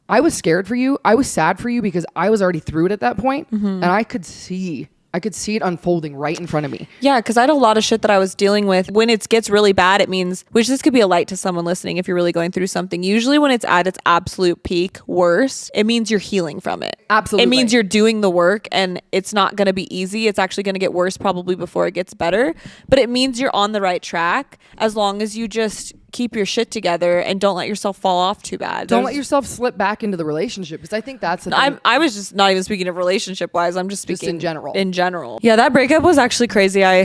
I was scared for you. I was sad for you because I was already through it at that point, and I could see it unfolding right in front of me. Yeah, because I had a lot of shit that I was dealing with. When it gets really bad, it means, which this could be a light to someone listening if you're really going through something. Usually when it's at its absolute peak, worse, it means you're healing from it. Absolutely. It means you're doing the work, and it's not going to be easy. It's actually going to get worse probably before it gets better. But it means you're on the right track as long as you just keep your shit together and don't let yourself fall off too bad. Don't let yourself slip back into the relationship, because I think that's the thing. I was just not even speaking of relationship wise. I'm just speaking in general. In general. Yeah, that breakup was actually crazy. I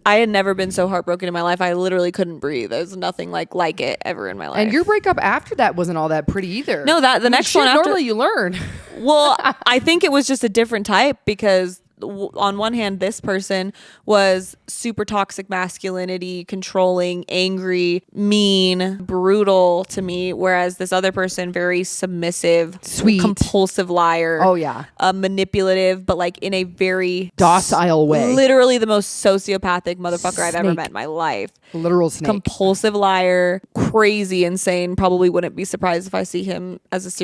had never been so heartbroken in my life. I literally couldn't breathe. There's nothing like it ever in my life. And your breakup after that wasn't all that pretty either. No, the next one after, normally you learn. Well, I think it was just a different type because on one hand, this person was super toxic masculinity, controlling, angry, mean, brutal to me. Whereas this other person, very submissive, sweet, compulsive liar. Oh yeah. Manipulative, but like in a very docile way. Literally the most sociopathic motherfucker I've ever met in my life. Literal snake. Compulsive liar, crazy, insane. Probably wouldn't be surprised if I see him as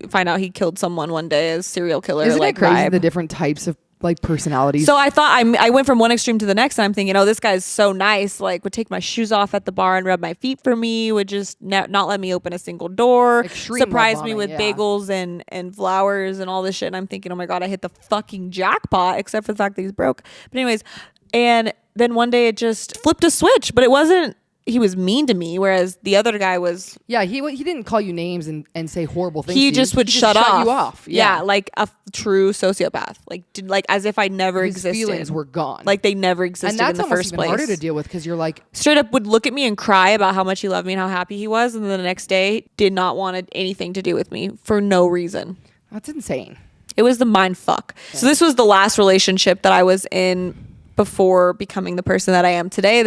find out he killed someone one day as serial killer. Isn't it crazy vibe. The different types of personalities? So I thought I went from one extreme to the next, and I'm thinking, oh, this guy's so nice. Like, would take my shoes off at the bar and rub my feet for me. Would just not let me open a single door. Extreme surprise me bombing, with bagels and flowers and all this shit. And I'm thinking, oh my god, I hit the fucking jackpot. Except for the fact that he's broke. But anyways, and then one day it just flipped a switch. But it wasn't. He was mean to me, whereas the other guy was. Yeah, he didn't call you names and say horrible things. He just would shut you off. Yeah, like a true sociopath. Like as if I never existed. His feelings were gone. Like they never existed in the first place. And that's harder to deal with because you're like straight up would look at me and cry about how much he loved me and how happy he was, and then the next day did not want anything to do with me for no reason. That's insane. It was the mind fuck. Yeah. So this was the last relationship that I was in before becoming the person that I am today.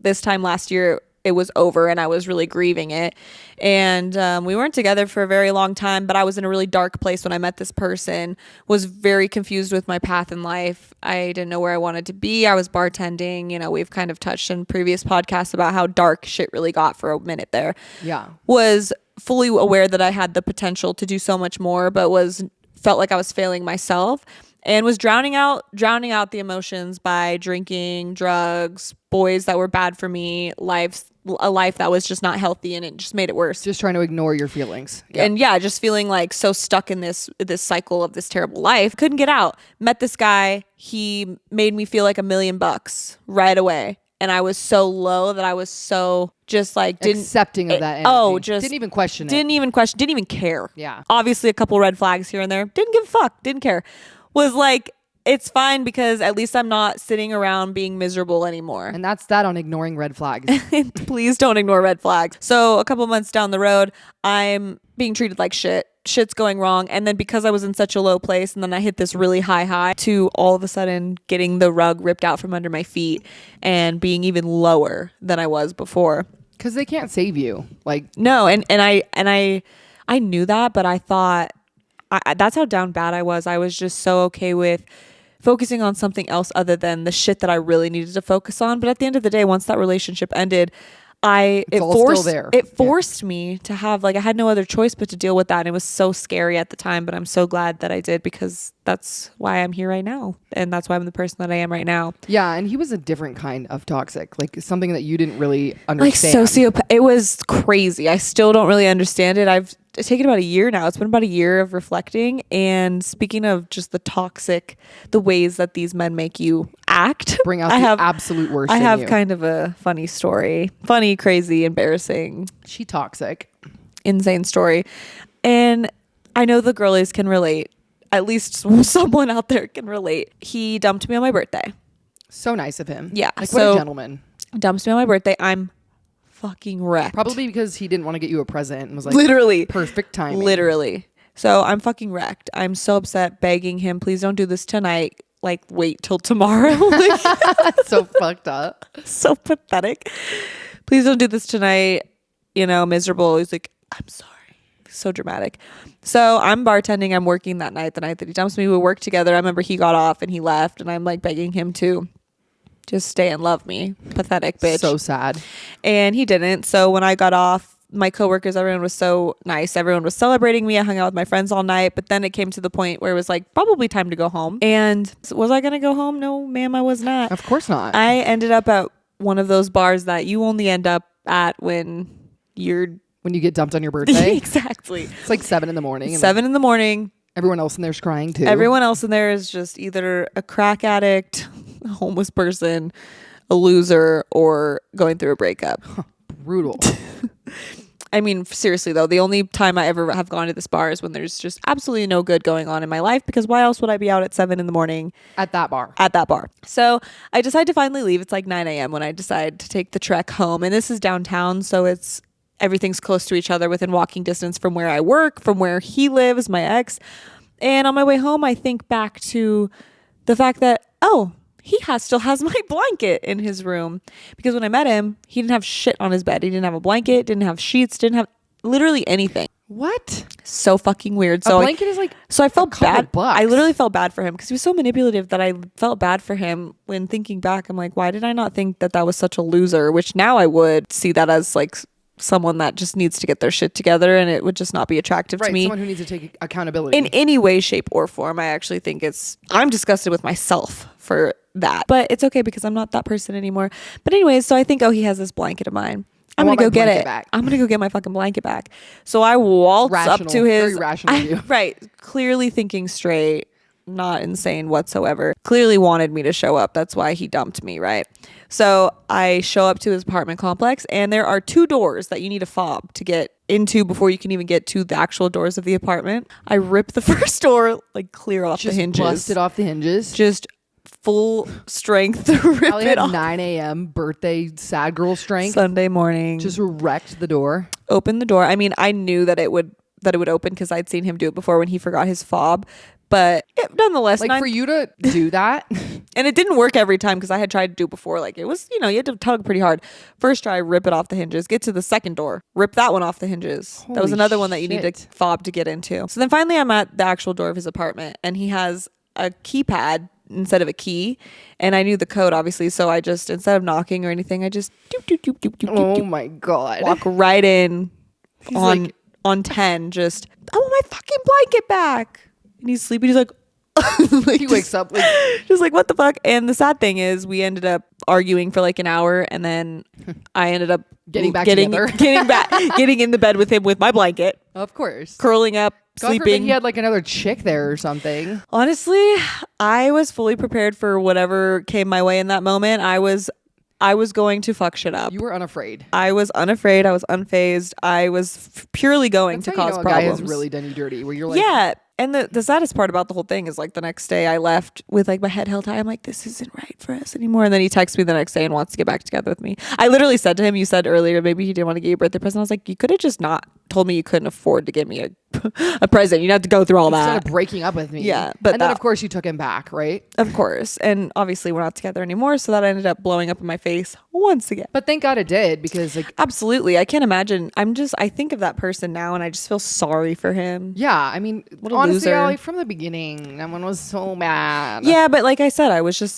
This time last year it was over and I was really grieving it. And we weren't together for a very long time, but I was in a really dark place when I met this person, was very confused with my path in life. I didn't know where I wanted to be. I was bartending. We've kind of touched in previous podcasts about how dark shit really got for a minute there. Yeah. Was fully aware that I had the potential to do so much more, but felt like I was failing myself. And was drowning out the emotions by drinking, drugs, boys that were bad for me, a life that was just not healthy, and it just made it worse. Just trying to ignore your feelings. Yep. And yeah, just feeling like so stuck in this cycle of this terrible life. Couldn't get out. Met this guy. He made me feel like $1 million right away. and I was so low that I was so just like accepting of that energy. Just didn't even question it. Didn't even care. Yeah. Obviously a couple red flags here and there. Didn't give a fuck. Didn't care. Was like, it's fine because at least I'm not sitting around being miserable anymore. And that's that on ignoring red flags. Please don't ignore red flags. So a couple months down the road, I'm being treated like shit. Shit's going wrong. And then because I was in such a low place and then I hit this really high to all of a sudden getting the rug ripped out from under my feet and being even lower than I was before. Because they can't save you. Like, no. And I knew that, but I thought that's how down bad I was. I was just so okay with focusing on something else other than the shit that I really needed to focus on. But at the end of the day, once that relationship ended, it forced me to have, like, I had no other choice but to deal with that. And it was so scary at the time, but I'm so glad that I did, because that's why I'm here right now. And that's why I'm the person that I am right now. Yeah. And he was a different kind of toxic, like something that you didn't really understand. Like sociopath. It was crazy. I still don't really understand it. I've taken about a year now. It's been about a year of reflecting. And speaking of just the toxic, the ways that these men make you act, bring out the absolute worst. I have in you. kind of a funny story. Funny, crazy, embarrassing. She toxic. Insane story. And I know the girlies can relate. At least someone out there can relate. He dumped me on my birthday. So nice of him. Yeah. Like, what a gentleman. Dumps me on my birthday. I'm fucking wrecked. Probably because he didn't want to get you a present and was like, literally perfect timing. Literally. So I'm fucking wrecked. I'm so upset, begging him, please don't do this tonight. Like, wait till tomorrow. So fucked up. So pathetic. Please don't do this tonight. You know, miserable. He's like, I'm sorry. So dramatic. So I'm bartending. I'm working that night. The night that he dumps me, we worked together. I remember he got off and he left, and I'm like begging him to just stay and love me. Pathetic bitch. So sad. And he didn't. So when I got off, my coworkers, everyone was so nice. Everyone was celebrating me. I hung out with my friends all night. But then it came to the point where it was like probably time to go home. And was I going to go home? No, ma'am, I was not. Of course not. I ended up at one of those bars that you only end up at when you get dumped on your birthday. Exactly. It's like 7 a.m. 7 a.m. Everyone else in there's crying too. Everyone else in there is just either a crack addict, a homeless person, a loser, or going through a breakup. Brutal. I mean, seriously though, the only time I ever have gone to this bar is when there's just absolutely no good going on in my life, because why else would I be out at 7 a.m. at that bar? So I decide to finally leave. It's like 9 a.m. when I decide to take the trek home. And this is downtown, so everything's close to each other, within walking distance from where I work, from where he lives, my ex. And on my way home, I think back to the fact that, he still has my blanket in his room, because when I met him, he didn't have shit on his bed. He didn't have a blanket, didn't have sheets, didn't have literally anything. What? So fucking weird. So a blanket is like, so I felt bad. Bucks. I literally felt bad for him, because he was so manipulative that I felt bad for him. When thinking back, I'm like, why did I not think that was such a loser? Which now I would see that as like someone that just needs to get their shit together, and it would just not be attractive to me. Someone who needs to take accountability in any way, shape, or form. I actually think I'm disgusted with myself for that, but it's okay because I'm not that person anymore. But anyways, so I think, he has this blanket of mine. I'm gonna go get it. I'm gonna go get my fucking blanket back. So I waltz up to his. Very rational of you. Right, clearly thinking straight, not insane whatsoever. Clearly wanted me to show up. That's why he dumped me, right? So I show up to his apartment complex, and there are 2 doors that you need a fob to get into before you can even get to the actual doors of the apartment. I rip the first door, like clear off the hinges. Just busted off the hinges. Just full strength to rip it off. 9 a.m. birthday sad girl strength. Sunday morning. Just wrecked the door. Opened the door. I mean, I knew that it would open because I'd seen him do it before when he forgot his fob. But nonetheless, for you to do that, and it didn't work every time, because I had tried to do it before. Like, it was, you had to tug pretty hard. First try, rip it off the hinges. Get to the second door, rip that one off the hinges. That was another one that you need to fob to get into. So then finally, I'm at the actual door of his apartment, and he has a keypad instead of a key, and I knew the code obviously. So I just, instead of knocking or anything, I just oh my god, walk right in on 10. Just, I want my fucking blanket back. And he's sleeping. He's like, he wakes up like, just like, what the fuck? And the sad thing is, we ended up arguing for like an hour, and then I ended up getting in the bed with him with my blanket. Of course. Curling up, God sleeping. forbid he had like another chick there or something. Honestly, I was fully prepared for whatever came my way in that moment. I was I was going to fuck shit up. You were unafraid. I was unafraid. I was unfazed. I was purely going to cause a problems. guy has really done you dirty. Where you're like, yeah. And the saddest part about the whole thing is like the next day I left with like my head held high. I'm like, this isn't right for us anymore. And then he texts me the next day and wants to get back together with me. I literally said to him, you said earlier, maybe he didn't want to get you a birthday present. I was like, you could have just not told me you couldn't afford to give me a present. You'd have to go through all instead that. of breaking up with me. Yeah. And then of course you took him back, right? Of course. And obviously we're not together anymore. So that ended up blowing up in my face once again. But thank God it did, because like, absolutely. I can't imagine. I think of that person now and I just feel sorry for him. yeah, I mean, what a honestly, loser. Allie, from the beginning, that one was so bad. Yeah, but like I said,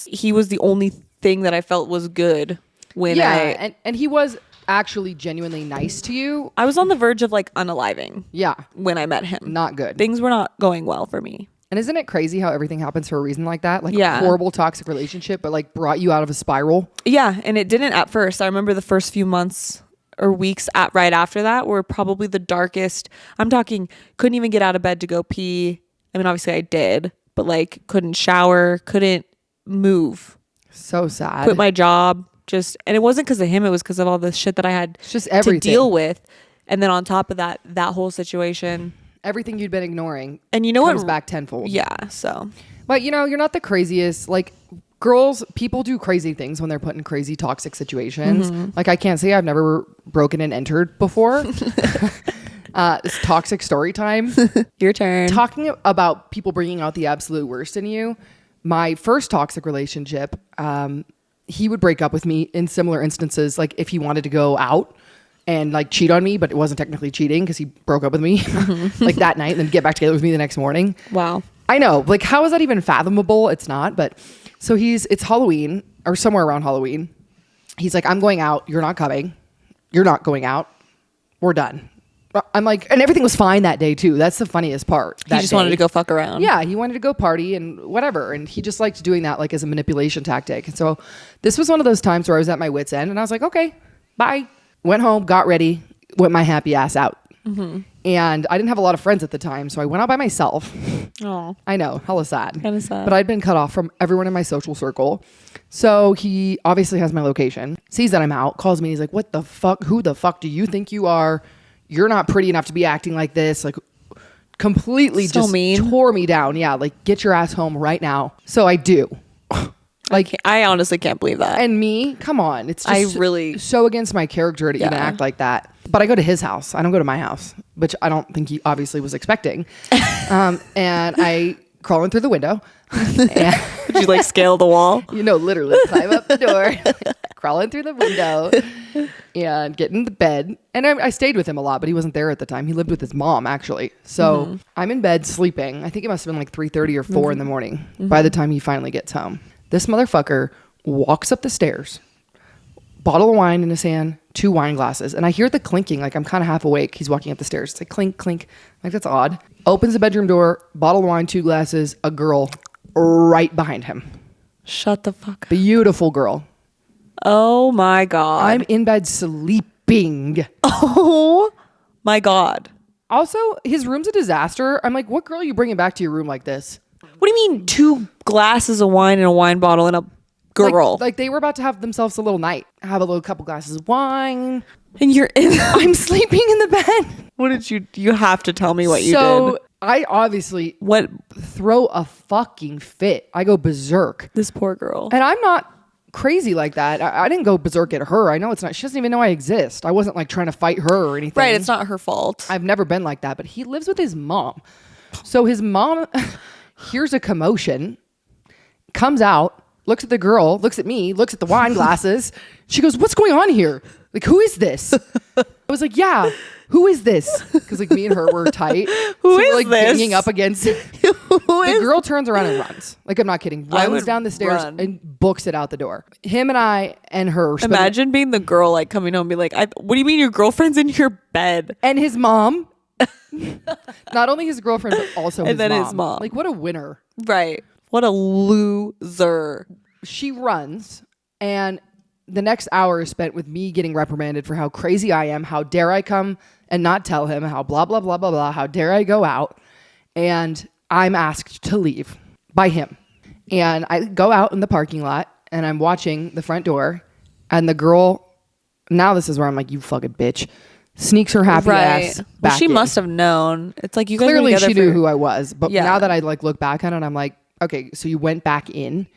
he was the only thing that I felt was good when and he was actually genuinely nice to you. I was on the verge of like unaliving. Yeah. When I met him. Not good. Things were not going well for me. And isn't it crazy how everything happens for a reason like that? Like yeah. a horrible toxic relationship, but like brought you out of a spiral. Yeah. And it didn't at first. I remember the first few months or weeks right after that were probably the darkest. I'm talking, couldn't even get out of bed to go pee. I mean, obviously I did, but like couldn't shower, couldn't move. So sad. Quit my job. And it wasn't because of him. It was because of all the shit that I had just everything to deal with. And then on top of that whole situation. Everything you'd been ignoring. And you know comes back tenfold. Yeah. So. But you know, you're not the craziest. Like people do crazy things when they're put in crazy toxic situations. Mm-hmm. Like I can't say I've never broken and entered before. It's toxic story time. Your turn. Talking about people bringing out the absolute worst in you. My first toxic relationship, he would break up with me in similar instances. Like if he wanted to go out and like cheat on me, but it wasn't technically cheating because he broke up with me like that night and then get back together with me the next morning. Wow. I know. Like how is that even fathomable? It's not. But so it's Halloween or somewhere around Halloween. He's like, I'm going out. You're not coming. You're not going out. We're done. I'm like, and everything was fine that day too. That's the funniest part. He just wanted to go fuck around. Yeah, he wanted to go party and whatever. And he just liked doing that like as a manipulation tactic. And so this was one of those times where I was at my wit's end and I was like, okay, bye. Went home, got ready, went my happy ass out. Mm-hmm. And I didn't have a lot of friends at the time. So I went out by myself. Oh, I know. Hella sad. Kind of sad. But I'd been cut off from everyone in my social circle. So he obviously has my location, sees that I'm out, calls me. He's like, what the fuck? Who the fuck do you think you are? You're not pretty enough to be acting like this. Like completely so just mean. Tore me down. Yeah. Like get your ass home right now. So I do. Like I honestly can't believe that. And me, come on. It's just so against my character to even act like that. But I go to his house. I don't go to my house, which I don't think he obviously was expecting. And I crawl in through the window. Did you like scale the wall? You know, literally climb up the door, crawl in through the window and get in the bed. And I stayed with him a lot, but he wasn't there at the time. He lived with his mom actually. So I'm in bed sleeping. I think it must have been like 3:30 or 4 in the morning by the time he finally gets home. This motherfucker walks up the stairs, bottle of wine in his hand, 2 wine glasses. And I hear the clinking, like I'm kind of half awake. He's walking up the stairs. It's like clink, clink. Like that's odd. Opens the bedroom door, bottle of wine, 2 glasses, a girl right behind him. Shut the fuck up. Beautiful girl. Oh my God. I'm in bed sleeping. Oh my God. Also, his room's a disaster. I'm like, what girl are you bringing back to your room like this? What do you mean 2 glasses of wine and a wine bottle and a girl? Like they were about to have themselves a little night. Have a little couple glasses of wine. And you're in. I'm sleeping in the bed. What did you have to tell me what you did. So I obviously throw a fucking fit. I go berserk. This poor girl. And I'm not crazy like that. I didn't go berserk at her. I know it's not. She doesn't even know I exist. I wasn't like trying to fight her or anything. Right. It's not her fault. I've never been like that. But he lives with his mom. So his mom hears a commotion, comes out, looks at the girl, looks at me, looks at the wine glasses. She goes, what's going on here? Like, who is this? I was like, yeah, who is this? Because like me and her were tight. Who is we're, like this? banging up against it. The girl turns around and runs. Like, I'm not kidding. Runs down the stairs and books it out the door. Him and I and her. Imagine being the girl like coming home and be like, what do you mean your girlfriend's in your bed? And his mom. Not only his girlfriend, but also his mom. His mom. Like, what a winner. Right. What a loser. She runs, and the next hour is spent with me getting reprimanded for how crazy I am. How dare I come and not tell him? How blah, blah, blah, blah, blah. How dare I go out? And I'm asked to leave by him. And I go out in the parking lot, and I'm watching the front door And the girl, now this is where I'm like, you fucking bitch, sneaks her happy ass back Well, she in. must have known. It's like you guys Clearly were together she knew who I was. But Yeah. now that I like look back on it, I'm like, okay, so you went back in.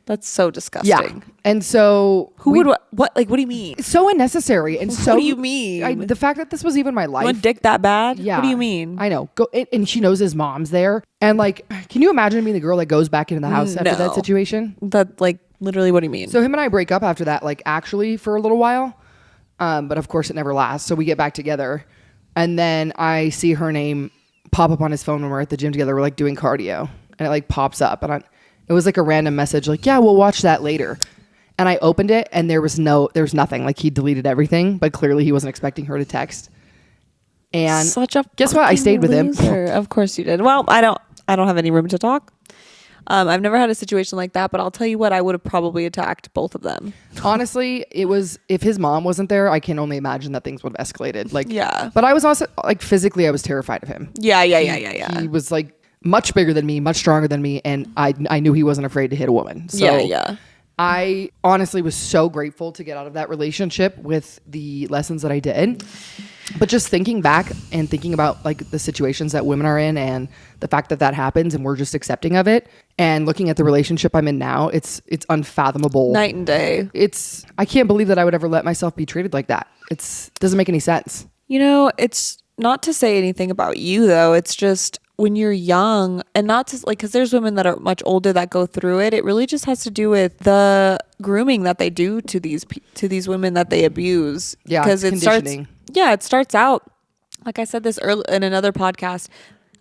That's so disgusting. Yeah. And so Who would what? Like, what do you mean? it's so unnecessary. And so What do you mean? the fact that this was even my You life. want dick that bad? Yeah. What do you mean? I know. And she knows his mom's there. And like, can you imagine being the girl that goes back into the house after that No. situation? That like literally. What do you mean? So him and I break up after that, like actually for a little while. But of course it never lasts. So we get back together. And then I see her name pop up on his phone when we're at the gym together. We're like doing cardio. And it like pops up. And it was like a random message like, yeah, we'll watch that later. And I opened it and there was nothing. Like he deleted everything, but clearly he wasn't expecting her to text. And Such a guess what? I stayed with him. loser. Of course you did. Well, I don't have any room to talk. I've never had a situation like that, but I'll tell you what, I would have probably attacked both of them. Honestly, it was, if his mom wasn't there, I can only imagine that things would have escalated. Like, Yeah. But I was also like physically, I was terrified of him. Yeah. He was like much bigger than me, much stronger than me, and I knew he wasn't afraid to hit a woman. So yeah. I honestly was so grateful to get out of that relationship with the lessons that I did. But just thinking back and thinking about like the situations that women are in and the fact that happens and we're just accepting of it and looking at the relationship I'm in now, it's unfathomable. Night and day. I can't believe that I would ever let myself be treated like that. Doesn't make any sense. You know, it's not to say anything about you though. It's just when you're young, and not to like, because there's women that are much older that go through it. It really just has to do with the grooming that they do to these women that they abuse. Yeah, because it conditioning. it starts out, like I said this early in another podcast.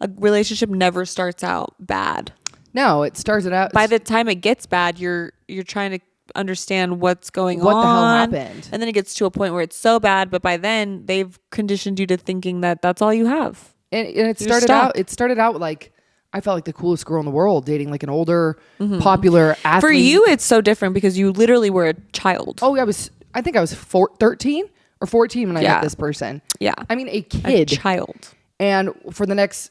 A relationship never starts out bad. No, it started out By the time it gets bad, you're trying to understand what's going on. What the hell happened? And then it gets to a point where it's so bad, but by then they've conditioned you to thinking that that's all you have. And it started out like I felt like the coolest girl in the world dating like an older popular athlete. For you, it's so different because you literally were a child. Oh, I think I was 13 or 14 when I met this person. Yeah. I mean, a kid. A child. And for the next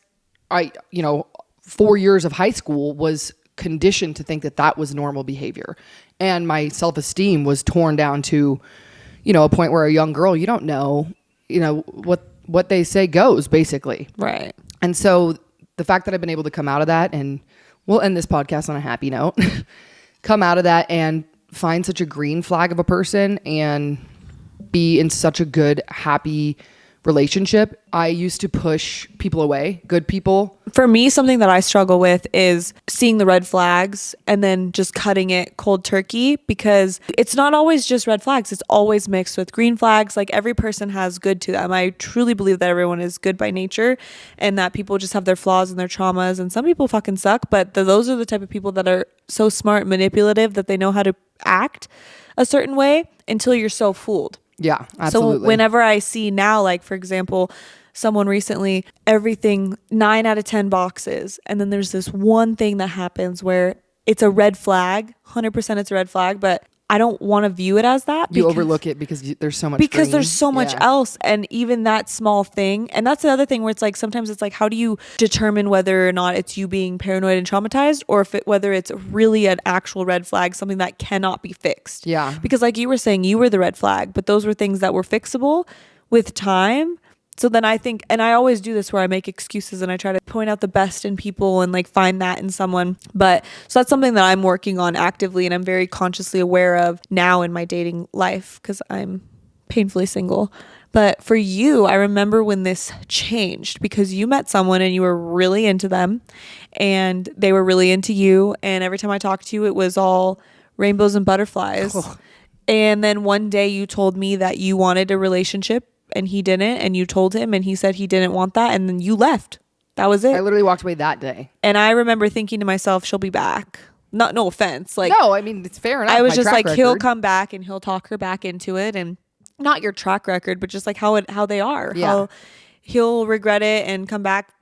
4 years of high school was conditioned to think that was normal behavior. And my self-esteem was torn down to, a point where a young girl, you don't know, what they say goes, basically. Right. And so the fact that I've been able to come out of that, and we'll end this podcast on a happy note, come out of that and find such a green flag of a person and be in such a good, happy relationship. I used to push people away, good people. For me, something that I struggle with is seeing the red flags and then just cutting it cold turkey, because it's not always just red flags. It's always mixed with green flags. Like every person has good to them. I truly believe that everyone is good by nature and that people just have their flaws and their traumas, and some people fucking suck, but those are the type of people that are so smart and manipulative that they know how to act a certain way until you're so fooled. Yeah, absolutely. So whenever I see now, like for example, someone recently, everything 9 out of 10 boxes, and then there's this one thing that happens where it's a red flag, 100% it's a red flag, but I don't want to view it as that. You overlook it because there's so much because green. there's so much else, and even that small thing. And that's the other thing where it's like sometimes it's like, how do you determine whether or not it's you being paranoid and traumatized, or whether it's really an actual red flag, something that cannot be fixed? Yeah. Because like you were saying, you were the red flag, but those were things that were fixable with time. So then I think, and I always do this where I make excuses and I try to point out the best in people and like find that in someone. But so that's something that I'm working on actively and I'm very consciously aware of now in my dating life because I'm painfully single. But for you, I remember when this changed because you met someone and you were really into them and they were really into you. And every time I talked to you, it was all rainbows and butterflies. Oh. And then one day you told me that you wanted a relationship and he didn't, and you told him and he said he didn't want that, and then you left. That was it. I literally walked away that day. And I remember thinking to myself, she'll be back. No offense. Like, no, I mean, it's fair enough. I was just like, he'll come back and he'll talk her back into it, and not your track record, but just like how they are. Yeah. How he'll regret it and come back.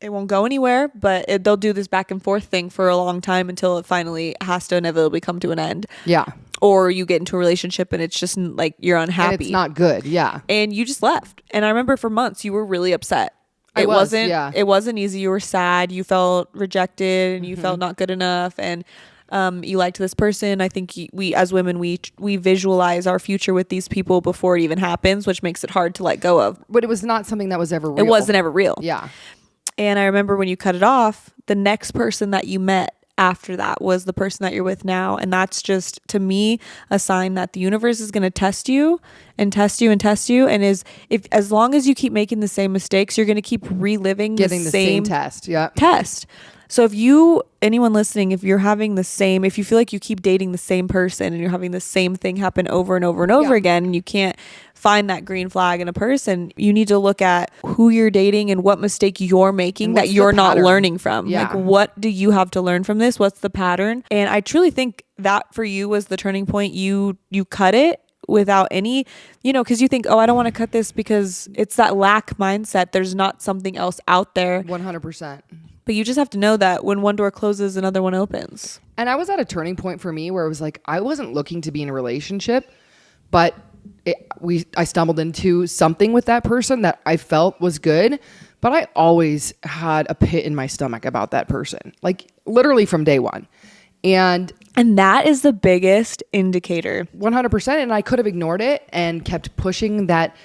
It won't go anywhere, but they'll do this back and forth thing for a long time until it finally has to inevitably come to an end. Yeah. Or you get into a relationship and it's just like you're unhappy. And it's not good. Yeah. And you just left. And I remember for months you were really upset. It wasn't easy. You were sad. You felt rejected and you felt not good enough. And you liked this person. I think we as women, we visualize our future with these people before it even happens, which makes it hard to let go of. But it was not something that was ever real. It wasn't ever real. Yeah. And I remember when you cut it off, the next person that you met after that was the person that you're with now. And that's just, to me, a sign that the universe is going to test you and test you and test you. And as long as you keep making the same mistakes, you're going to keep reliving Getting the same test. Yeah. Test. So anyone listening, if you feel like you keep dating the same person and you're having the same thing happen over and over and over again, and you can't find that green flag in a person, you need to look at who you're dating and what mistake you're making that you're not learning from. Yeah. Like, what do you have to learn from this? What's the pattern? And I truly think that for you was the turning point. You cut it without any, because you think, oh, I don't want to cut this because it's that lack mindset. There's not something else out there. 100%. But you just have to know that when one door closes, another one opens. And I was at a turning point for me where it was like, I wasn't looking to be in a relationship, but I stumbled into something with that person that I felt was good, but I always had a pit in my stomach about that person, like literally from day one. And that is the biggest indicator. 100%. And I could have ignored it and kept pushing that,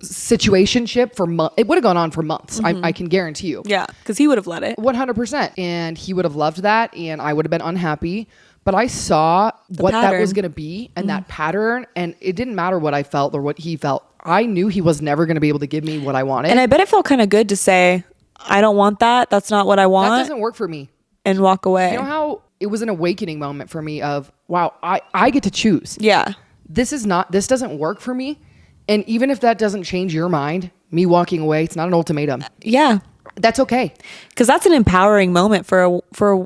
situationship for months. It would have gone on for months. I can guarantee you. Yeah, because he would have let it. 100%. And he would have loved that, and I would have been unhappy. But I saw what that was going to be and that pattern, and it didn't matter what I felt or what he felt. I knew he was never going to be able to give me what I wanted. And I bet it felt kind of good to say, I don't want that. That's not what I want. That doesn't work for me. And walk away. You know how it was an awakening moment for me of, wow, I get to choose. Yeah. This doesn't work for me. And even if that doesn't change your mind, me walking away, it's not an ultimatum. Yeah. That's okay. Because that's an empowering moment for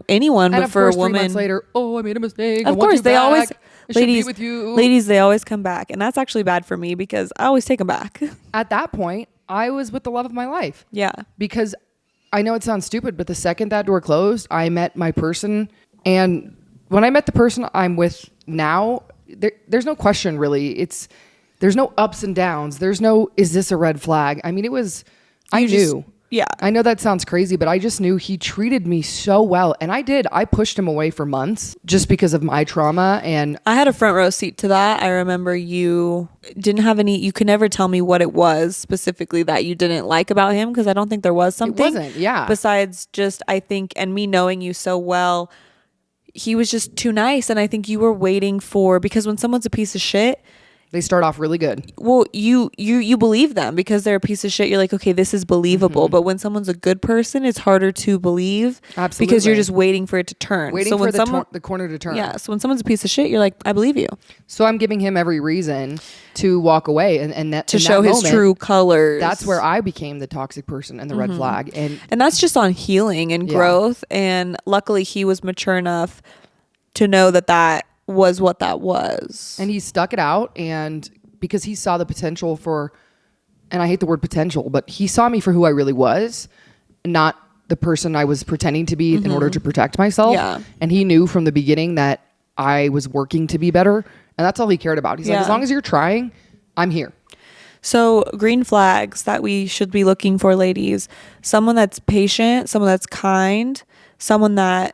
anyone, and but for a woman. 3 months later, I made a mistake. Of course, they always, ladies, be with you. Ladies, they always come back. And that's actually bad for me because I always take them back. At that point, I was with the love of my life. Yeah. Because I know it sounds stupid, but the second that door closed, I met my person. And when I met the person I'm with now, there's no question really. There's no ups and downs. There's no, is this a red flag? I mean, I knew. Yeah. I know that sounds crazy, but I just knew he treated me so well. And I pushed him away for months just because of my trauma. And I had a front row seat to that. I remember you could never tell me what it was specifically that you didn't like about him, because I don't think there was something. It wasn't, yeah. Besides just, I think, and me knowing you so well, he was just too nice. And I think you were waiting because when someone's a piece of shit, they start off really good. Well, you believe them because they're a piece of shit. You're like, okay, this is believable. Mm-hmm. But when someone's a good person, it's harder to believe. Absolutely. Because you're just waiting for it to turn. Waiting for the corner to turn. Yeah. So when someone's a piece of shit, you're like, I believe you. So I'm giving him every reason to walk away and that to show his true colors. That's where I became the toxic person and the red flag. And that's just on healing and growth. And luckily he was mature enough to know that was what that was. And he stuck it out, and because he saw the potential and I hate the word potential, but he saw me for who I really was, not the person I was pretending to be in order to protect myself. Yeah. And he knew from the beginning that I was working to be better, and that's all he cared about. He's like, as long as you're trying, I'm here. So green flags that we should be looking for, ladies: someone that's patient, someone that's kind, someone that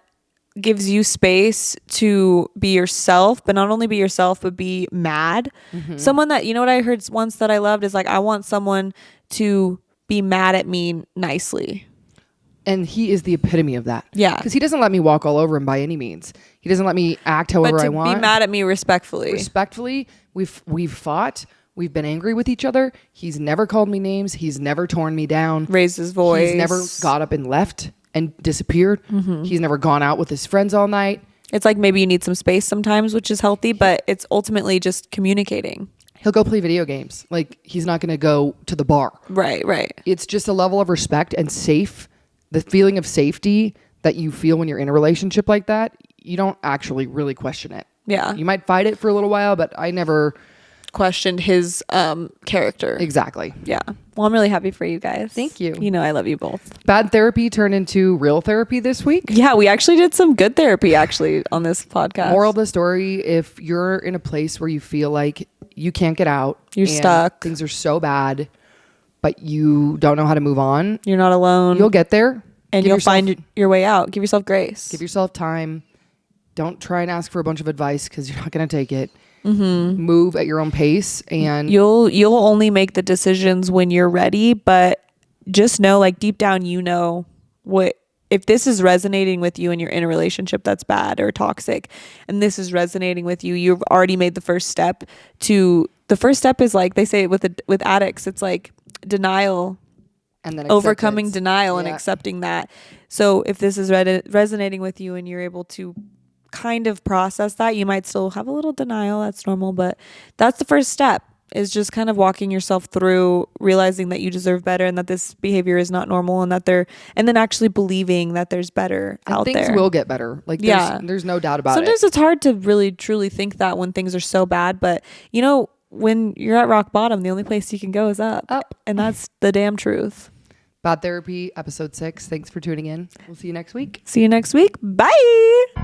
gives you space to be yourself, but not only be yourself, but be mad. Someone that, what I heard once that I loved is like, I want someone to be mad at me nicely. And he is the epitome of that. Yeah. Because he doesn't let me walk all over him by any means. He doesn't let me act however I want. But to be mad at me respectfully. Respectfully, we've fought. We've been angry with each other. He's never called me names. He's never torn me down. Raised his voice. He's never got up and left and disappeared. He's never gone out with his friends all night. It's like maybe you need some space sometimes, which is healthy, but it's ultimately just communicating. He'll go play video games. Like, he's not going to go to the bar. Right. It's just a level of respect and the feeling of safety that you feel when you're in a relationship like that. You don't actually really question it. Yeah. You might fight it for a little while, but I never questioned his character. Exactly. Yeah. Well, I'm really happy for you guys. Thank you. I love you both. Bad therapy turned into real therapy this week. Yeah, we actually did some good therapy on this podcast. Moral of the story: if you're in a place where you feel like you can't get out, you're stuck, things are so bad, but you don't know how to move on, you're not alone. You'll get there, and you'll find your way out. Give yourself grace. Give yourself time. don't try and ask for a bunch of advice because you're not going to take it. Move at your own pace, and you'll only make the decisions when you're ready. But just know, like, deep down, you know what, if this is resonating with you and you're in a relationship that's bad or toxic, and this is resonating with you, you've already made the first step. The first step is, like they say with addicts, it's like denial, and then overcoming denial and accepting that. So if this is resonating with you and you're able to kind of process that, you might still have a little denial, that's normal, but that's the first step, is just kind of walking yourself through realizing that you deserve better and that this behavior is not normal, and then actually believing that there's better out there. Things will get better. Like, there's no doubt about it. Sometimes it's hard to really truly think that when things are so bad, but you know, when you're at rock bottom, the only place you can go is up. And that's the damn truth. Bad Therapy, episode 6. Thanks for tuning in. We'll see you next week. Bye.